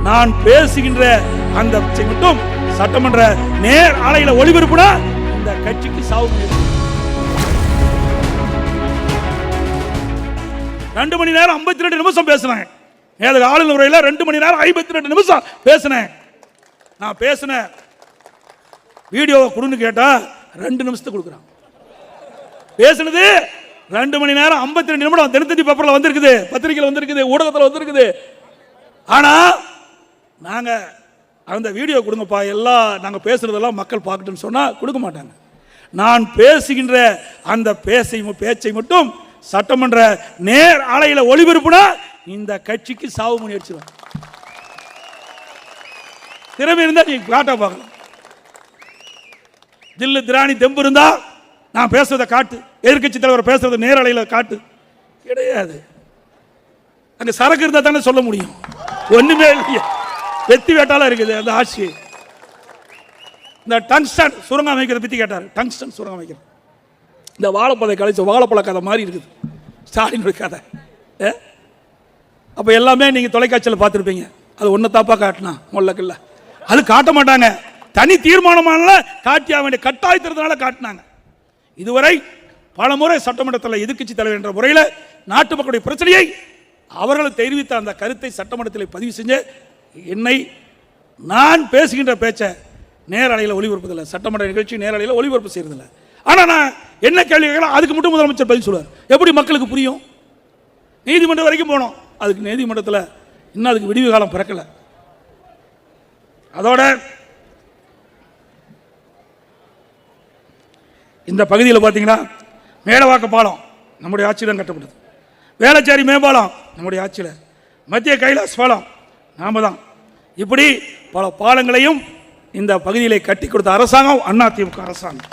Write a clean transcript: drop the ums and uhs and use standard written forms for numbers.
நான் பேசுகின்ற அந்த மட்டும் சட்டமன்ற நேர் ஆலையில ஒளிபரப்புனா இந்த கட்சிக்கு சாவு. 2 மணி நேரம் 52 நிமிஷம் பேசினேன். எனக்கு ஆளுநர் உரையில 2 மணி நேரம் 52 நிமிஷம் பேசினேன். நான் பேசின வீடியோவை கொடுன்னு கேட்டா 2 நிமிஷத்துக்கு கொடுக்குறான். பேசினது 2 மணி நேரம் 52 நிமிடம். தினத்தந்தி பேப்பர்ல வந்திருக்குது, பத்திரிகையில் வந்திருக்குது, ஊடகத்தில் வந்திருக்குது. ஆனா நாங்க அந்த வீடியோ கொடுங்கப்பா, எல்லாம் நாங்க பேசுறதெல்லாம் மக்கள் பார்க்கட்டும்னு சொன்னா கொடுக்க மாட்டாங்க. நான் பேசுகின்ற அந்த பேச்சை மட்டும் சட்டமன்ற நேர் ஆலையில ஒளிபரப்புனா இந்த கட்சிக்கு சாவு மணி அடிச்சிடும். திறமை இருந்தா நீங்க காட்டா பார்க்கலாம். தில்லு திராணி தெம்பு இருந்தா நான் பேசுறதை காட்டு, எதிர்கட்சி தலைவர் பேசுறதை நேர் ஆலையில காட்டு. கிடையாது. அங்க சரக்கு இருந்தா தானே சொல்ல முடியும். ஒண்ணுமே இல்லையா, வெத்தி வேட்டால இருக்குது அந்த ஆட்சி. இந்த டங்ஸ்டன் சுரங்கம் அமைக்கிறத பத்தி கேட்டார். டங்ஸ்டன் சுரங்கம் அமைக்கிறது இந்த வாழைப்பழை கழிச்ச வாழைப்பழ கதை மாதிரி இருக்குது ஸ்டாலினுடைய கதை. அப்ப எல்லாமே நீங்க தொலைக்காட்சியில் பார்த்துருப்பீங்க. அது ஒன்ன தாப்பா காட்டினா முல்லக்கில்ல, அது காட்ட மாட்டாங்க. தனி தீர்மானமான காட்டிய வேண்டிய கட்டாயத்திறதுனால காட்டினாங்க. இதுவரை பல முறை சட்டமன்றத்தில் எதிர்க்கட்சி தலைவர் என்ற முறையில் நாட்டு மக்களுடைய பிரச்சனையை அவர்கள் தெரிவித்த அந்த கருத்தை சட்டமன்றத்தில் பதிவு செஞ்சு என்னை நான் பேசுகின்ற பேச்சை நேரலையில் ஒளிபரப்புதில்லை, சட்டமன்ற நிகழ்ச்சி நேரலையில் ஒளிபரப்பு செய்யறதில்லை. ஆனால் நான் என்ன கேள்வி கேட்கலாம் அதுக்கு மட்டும் முதலமைச்சர் பதில் சொல்லுவார். எப்படி மக்களுக்கு புரியும்? நீதிமன்றம் வரைக்கும் போனோம், அதுக்கு நீதிமன்றத்தில் இன்னும் அதுக்கு விடிவு காலம் பிறக்கல. அதோட இந்த பகுதியில் பார்த்தீங்கன்னா மேடவாக்க பாலம் நம்முடைய ஆட்சியில் கட்டப்பட்டது, வேளச்சேரி மேம்பாலம் நம்முடைய ஆட்சியில், மத்திய கைலாஸ் பாலம் நாம தான். இப்படி பல பாலங்களையும் இந்த பகுதியிலே கட்டி கொடுத்த அரசாங்கம் அதிமுக அரசாங்கம்.